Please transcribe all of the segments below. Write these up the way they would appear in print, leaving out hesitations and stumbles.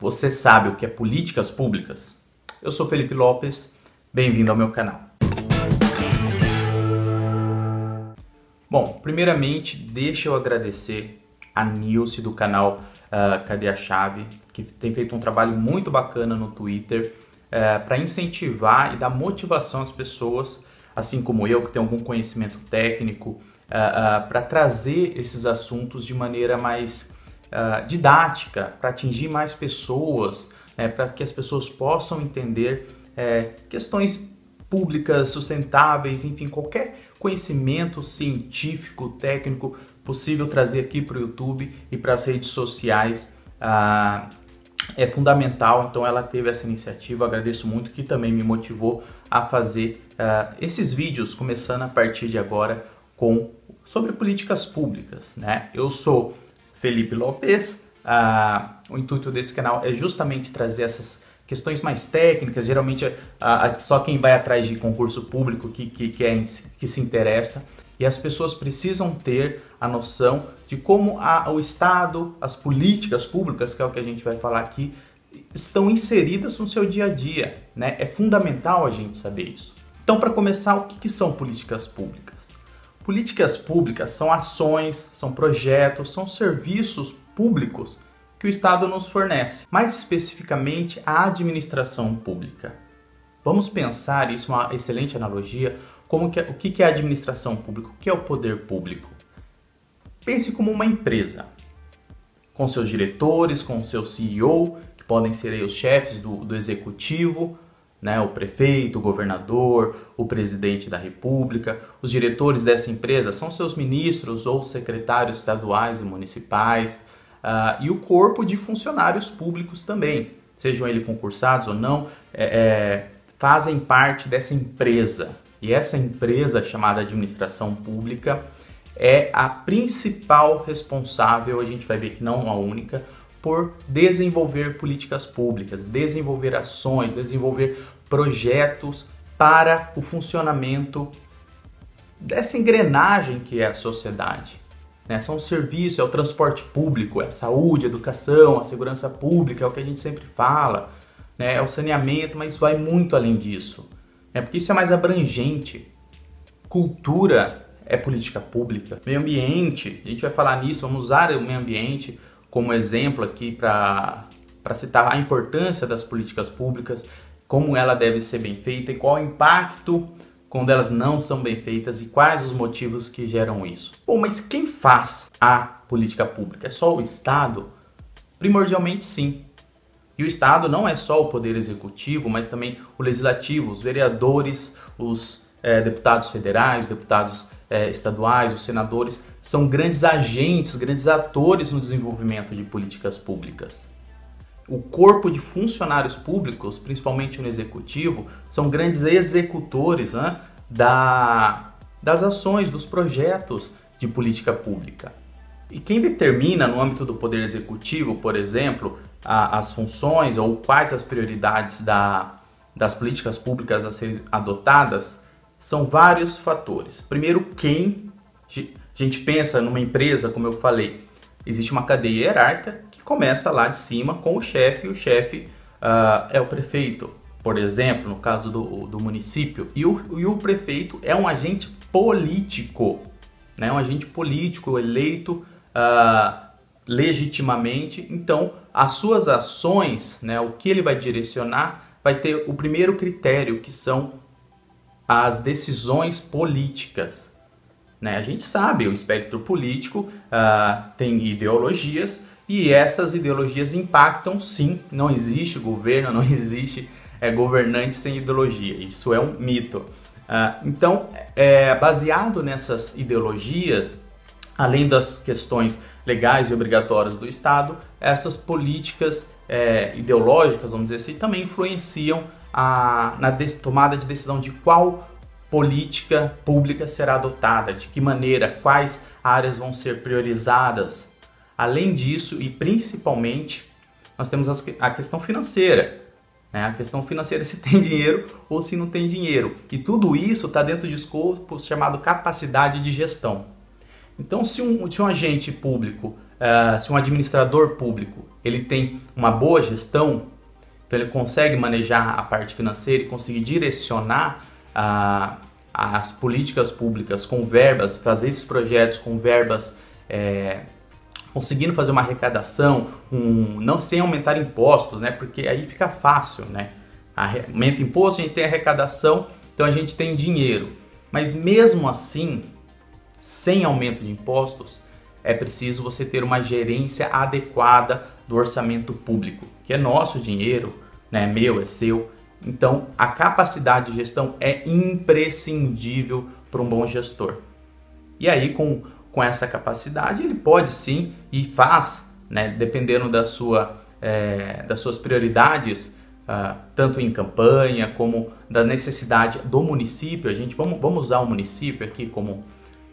Você sabe o que é políticas públicas? Eu sou Felipe Lopes, bem-vindo ao meu canal. Bom, primeiramente, deixa eu agradecer a Nilce do canal Cadê a Chave, que tem feito um trabalho muito bacana no Twitter para incentivar e dar motivação às pessoas, assim como eu, que tenho algum conhecimento técnico, para trazer esses assuntos de maneira mais didática, para atingir mais pessoas, para que as pessoas possam entender questões públicas, sustentáveis, enfim, qualquer conhecimento científico, técnico possível trazer aqui para o YouTube e para as redes sociais é fundamental. Então ela teve essa iniciativa, agradeço muito, que também me motivou a fazer esses vídeos, começando a partir de agora sobre políticas públicas, né? Eu sou Felipe Lopes, o intuito desse canal é justamente trazer essas questões mais técnicas, geralmente só quem vai atrás de concurso público que se interessa, e as pessoas precisam ter a noção de como o Estado, as políticas públicas, que é o que a gente vai falar aqui, estão inseridas no seu dia a dia, né? É fundamental a gente saber isso. Então, para começar, o que são políticas públicas? Políticas públicas são ações, são projetos, são serviços públicos que o Estado nos fornece. Mais especificamente, a administração pública. Vamos pensar, isso é uma excelente analogia, o que é a administração pública, o que é o poder público. Pense como uma empresa, com seus diretores, com seu CEO, que podem ser aí os chefes do executivo, né, o prefeito, o governador, o presidente da república. Os diretores dessa empresa são seus ministros ou secretários estaduais e municipais, e o corpo de funcionários públicos também, sejam eles concursados ou não, fazem parte dessa empresa. E essa empresa, chamada administração pública, é a principal responsável, a gente vai ver que não a única, por desenvolver políticas públicas, desenvolver ações, desenvolver projetos para o funcionamento dessa engrenagem que é a sociedade. São os serviços, é o transporte público, é a saúde, a educação, a segurança pública, é o que a gente sempre fala, é o saneamento, mas vai muito além disso, porque isso é mais abrangente. Cultura é política pública, meio ambiente, a gente vai falar nisso, vamos usar o meio ambiente como exemplo aqui para citar a importância das políticas públicas, como ela deve ser bem feita e qual o impacto quando elas não são bem feitas e quais os motivos que geram isso. Bom, mas quem faz a política pública? É só o Estado? Primordialmente sim. E o Estado não é só o poder executivo, mas também o legislativo, os vereadores, os deputados federais, deputados estaduais, os senadores, são grandes agentes, grandes atores no desenvolvimento de políticas públicas. O corpo de funcionários públicos, principalmente no executivo, são grandes executores, né, das ações, dos projetos de política pública. E quem determina no âmbito do poder executivo, por exemplo, as funções ou quais as prioridades das políticas públicas a serem adotadas, são vários fatores. Primeiro, a gente pensa numa empresa, como eu falei, existe uma cadeia hierárquica que começa lá de cima com o chefe, e o chefe é o prefeito, por exemplo, no caso do município, e o prefeito é um agente político, né? Um agente político eleito legitimamente. Então, as suas ações, né, o que ele vai direcionar, vai ter o primeiro critério, que são as decisões políticas. A gente sabe, o espectro político tem ideologias, e essas ideologias impactam sim. Não existe governo, não existe governante sem ideologia, isso é um mito. Então, baseado nessas ideologias, além das questões legais e obrigatórias do Estado, essas políticas ideológicas, vamos dizer assim, também influenciam na tomada de decisão de qual política pública será adotada, de que maneira, quais áreas vão ser priorizadas. Além disso, e principalmente, nós temos a questão financeira. A questão financeira, se tem dinheiro ou se não tem dinheiro. E tudo isso está dentro de escopo chamado capacidade de gestão. Então, se um agente público se um administrador público ele tem uma boa gestão, então ele consegue manejar a parte financeira e conseguir direcionar as políticas públicas com verbas, fazer esses projetos com verbas, conseguindo fazer uma arrecadação, não sem aumentar impostos, né? Porque aí fica fácil, né? Aumenta imposto, a gente tem arrecadação, então a gente tem dinheiro. Mas mesmo assim, sem aumento de impostos, é preciso você ter uma gerência adequada do orçamento público, que é nosso dinheiro, né? É meu, é seu. Então, a capacidade de gestão é imprescindível para um bom gestor. E aí, com essa capacidade, ele pode sim e faz, né? Dependendo das suas prioridades, tanto em campanha como da necessidade do município. Vamos usar o município aqui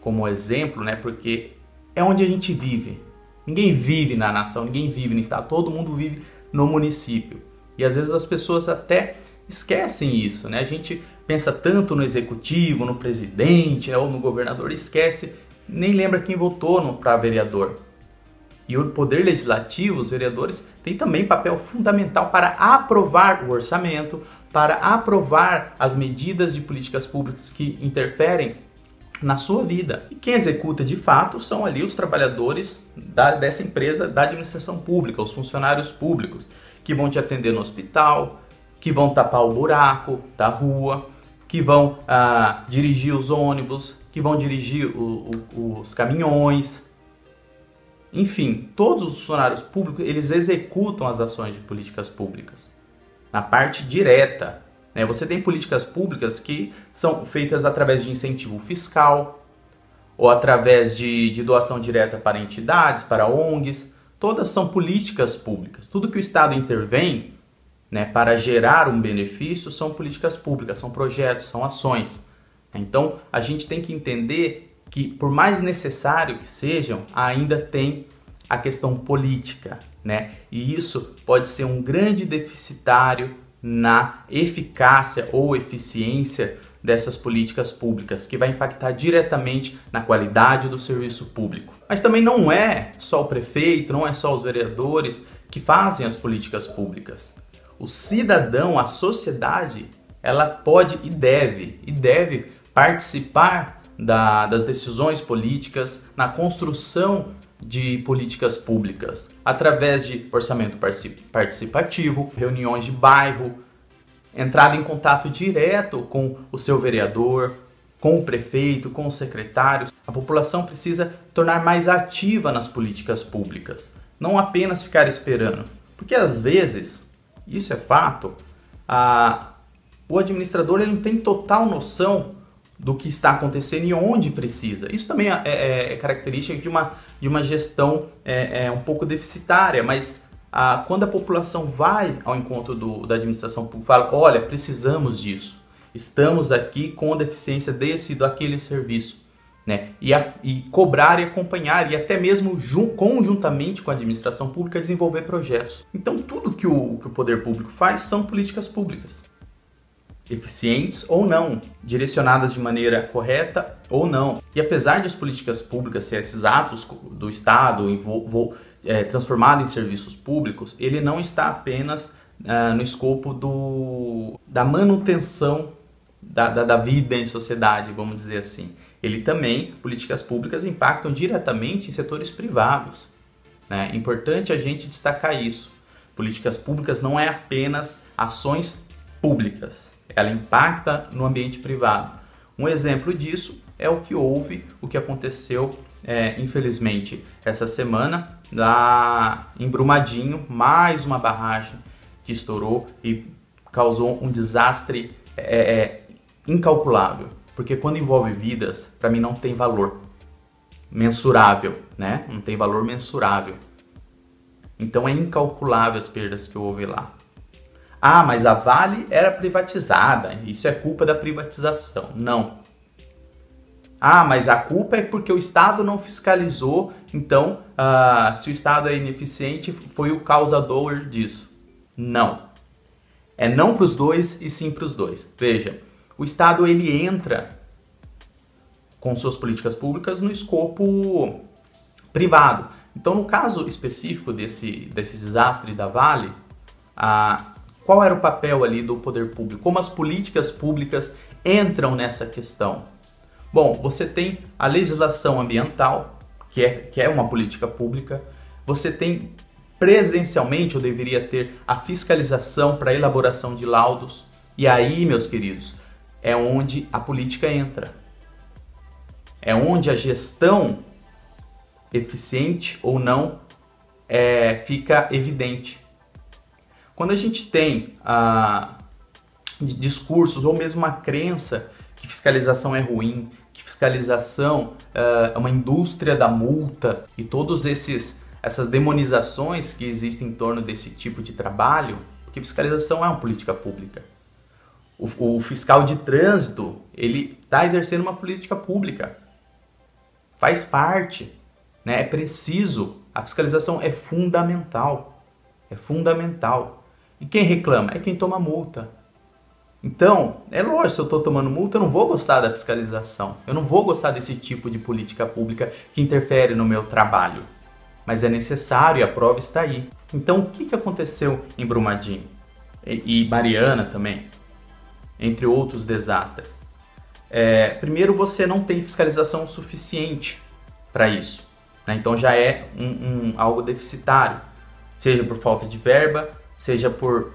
como exemplo, né? Porque é onde a gente vive. Ninguém vive na nação, ninguém vive no estado, todo mundo vive no município. E às vezes as pessoas até esquecem isso, né? A gente pensa tanto no executivo, no presidente, né, ou no governador, esquece, nem lembra quem votou para vereador. E o poder legislativo, os vereadores, têm também papel fundamental para aprovar o orçamento, para aprovar as medidas de políticas públicas que interferem na sua vida. E quem executa de fato são ali os trabalhadores dessa empresa, da administração pública, os funcionários públicos, que vão te atender no hospital, que vão tapar o buraco da rua, que vão dirigir os ônibus, que vão dirigir os caminhões. Enfim, todos os funcionários públicos, eles executam as ações de políticas públicas na parte direta. Você tem políticas públicas que são feitas através de incentivo fiscal ou através de doação direta para entidades, para ONGs. Todas são políticas públicas. Tudo que o Estado intervém, né, para gerar um benefício são políticas públicas, são projetos, são ações. Então, a gente tem que entender que, por mais necessário que sejam, ainda tem a questão política, né? E isso pode ser um grande deficitário na eficácia ou eficiência dessas políticas públicas, que vai impactar diretamente na qualidade do serviço público. Mas também não é só o prefeito, não é só os vereadores que fazem as políticas públicas. O cidadão, a sociedade, ela pode e deve participar das decisões políticas, na construção de políticas públicas, através de orçamento participativo, reuniões de bairro, entrada em contato direto com o seu vereador, com o prefeito, com os secretários. A população precisa tornar mais ativa nas políticas públicas, não apenas ficar esperando, porque às vezes, isso é fato, o administrador ele não tem total noção do que está acontecendo e onde precisa. Isso também é característica de uma gestão um pouco deficitária, mas quando a população vai ao encontro da administração pública, fala, olha, precisamos disso, estamos aqui com deficiência desse e daquele serviço, né? E cobrar e acompanhar, e até mesmo conjuntamente com a administração pública desenvolver projetos. Então tudo que o poder público faz são políticas públicas. Eficientes ou não, direcionadas de maneira correta ou não. E apesar de as políticas públicas ser esses atos do Estado transformados em serviços públicos, ele não está apenas no escopo da manutenção da vida em sociedade, vamos dizer assim. Ele também, políticas públicas, impactam diretamente em setores privados, né? É importante a gente destacar isso. Políticas públicas não é apenas ações públicas. Ela impacta no ambiente privado. Um exemplo disso é o que aconteceu, infelizmente, essa semana, em Brumadinho, mais uma barragem que estourou e causou um desastre incalculável. Porque quando envolve vidas, para mim não tem valor mensurável, né? Não tem valor mensurável. Então é incalculável as perdas que houve lá. Ah, mas a Vale era privatizada, isso é culpa da privatização. Não. Ah, mas a culpa é porque o Estado não fiscalizou, então se o Estado é ineficiente, foi o causador disso. Não. É não para os dois e sim para os dois. Veja, o Estado ele entra com suas políticas públicas no escopo privado. Então, no caso específico desse desastre da Vale, qual era o papel ali do poder público? Como as políticas públicas entram nessa questão? Bom, você tem a legislação ambiental, que é uma política pública. Você tem presencialmente, ou deveria ter, a fiscalização para elaboração de laudos. E aí, meus queridos, é onde a política entra. É onde a gestão, eficiente ou não, fica evidente. Quando a gente tem discursos ou mesmo uma crença que fiscalização é ruim, que fiscalização é uma indústria da multa e todos essas demonizações que existem em torno desse tipo de trabalho, porque fiscalização é uma política pública. O fiscal de trânsito, ele está exercendo uma política pública. Faz parte, né? É preciso. A fiscalização é fundamental. É fundamental. E quem reclama? É quem toma multa. Então, é lógico, se eu estou tomando multa, eu não vou gostar da fiscalização. Eu não vou gostar desse tipo de política pública que interfere no meu trabalho. Mas é necessário e a prova está aí. Então, o que aconteceu em Brumadinho? E Mariana também, entre outros desastres. Primeiro, você não tem fiscalização suficiente para isso, né? Então já é algo deficitário, seja por falta de verba, seja por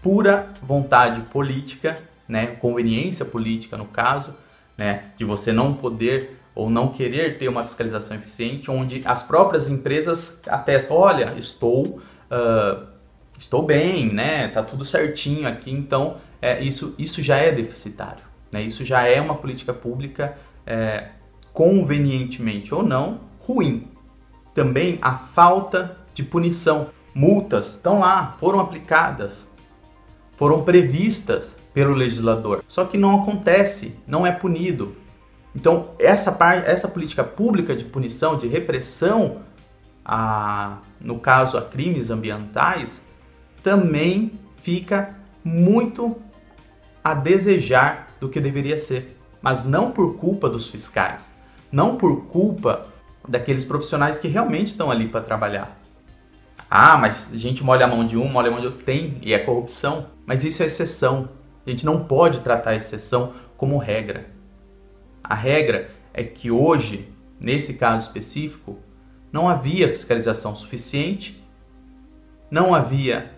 pura vontade política, né? Conveniência política no caso, né? De você não poder ou não querer ter uma fiscalização eficiente, onde as próprias empresas atestam, olha, estou bem, né? Tá tudo certinho aqui, então isso já é deficitário, né? Isso já é uma política pública convenientemente ou não ruim. Também a falta de punição. Multas estão lá, foram aplicadas, foram previstas pelo legislador, só que não acontece, não é punido. Então essa política pública de punição, de repressão, no caso a crimes ambientais, também fica muito a desejar do que deveria ser, mas não por culpa dos fiscais, não por culpa daqueles profissionais que realmente estão ali para trabalhar. Mas a gente molha a mão de um, molha a mão de outro, tem, e é corrupção, mas isso é exceção. A gente não pode tratar a exceção como regra. A regra é que hoje, nesse caso específico, não havia fiscalização suficiente, não havia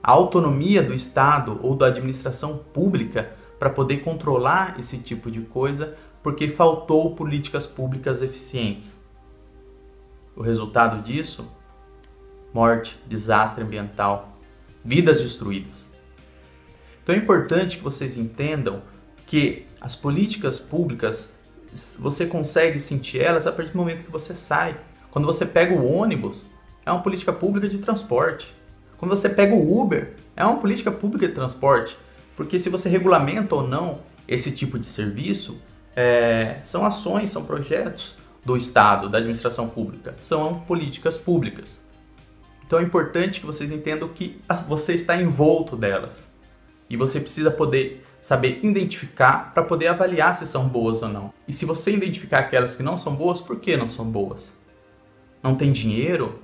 a autonomia do Estado ou da administração pública para poder controlar esse tipo de coisa, porque faltou políticas públicas eficientes. O resultado disso, morte, desastre ambiental, vidas destruídas. Então é importante que vocês entendam que as políticas públicas, você consegue sentir elas a partir do momento que você sai. Quando você pega o ônibus, é uma política pública de transporte. Quando você pega o Uber, é uma política pública de transporte. Porque se você regulamenta ou não esse tipo de serviço, são ações, são projetos do Estado, da administração pública, são políticas públicas. Então é importante que vocês entendam que você está envolto delas. E você precisa poder saber identificar para poder avaliar se são boas ou não. E se você identificar aquelas que não são boas, por que não são boas? Não tem dinheiro?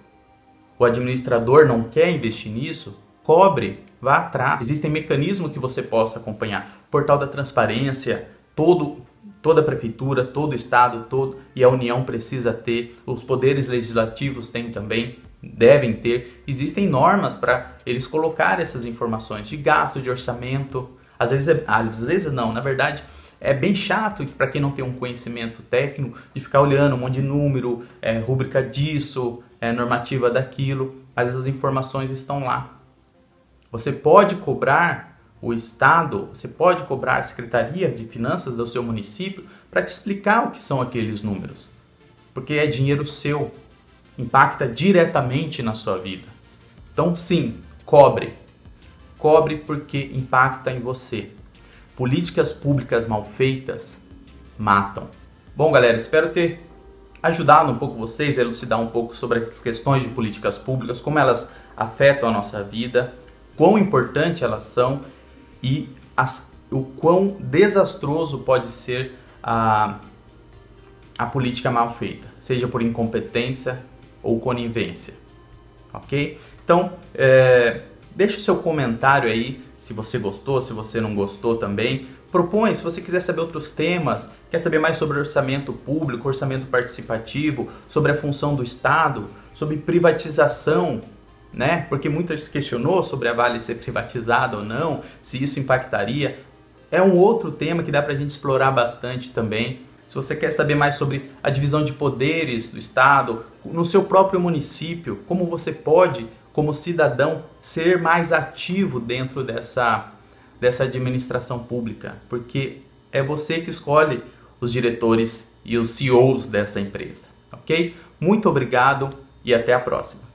O administrador não quer investir nisso? Cobre, vá atrás. Existem mecanismos que você possa acompanhar. Portal da Transparência, toda a prefeitura, todo o estado, e a União precisa ter, os poderes legislativos têm também, devem ter. Existem normas para eles colocarem essas informações de gasto, de orçamento. Às vezes não, na verdade é bem chato para quem não tem um conhecimento técnico de ficar olhando um monte de número, rúbrica disso, normativa daquilo, mas essas informações estão lá. Você pode cobrar o Estado, você pode cobrar a Secretaria de Finanças do seu município para te explicar o que são aqueles números. Porque é dinheiro seu, impacta diretamente na sua vida. Então sim, cobre. Cobre porque impacta em você. Políticas públicas mal feitas matam. Bom, galera, espero ter ajudado um pouco vocês a elucidar um pouco sobre as questões de políticas públicas, como elas afetam a nossa vida, quão importante elas são e o quão desastroso pode ser a política mal feita, seja por incompetência, ou conivência, ok? Então, deixa o seu comentário aí, se você gostou, se você não gostou também. Propõe, se você quiser saber outros temas, quer saber mais sobre orçamento público, orçamento participativo, sobre a função do Estado, sobre privatização, né? Porque muitas se questionou sobre a Vale ser privatizada ou não, se isso impactaria. É um outro tema que dá para a gente explorar bastante também. Se você quer saber mais sobre a divisão de poderes do Estado, no seu próprio município, como você pode, como cidadão, ser mais ativo dentro dessa administração pública, porque é você que escolhe os diretores e os CEOs dessa empresa, ok? Muito obrigado e até a próxima.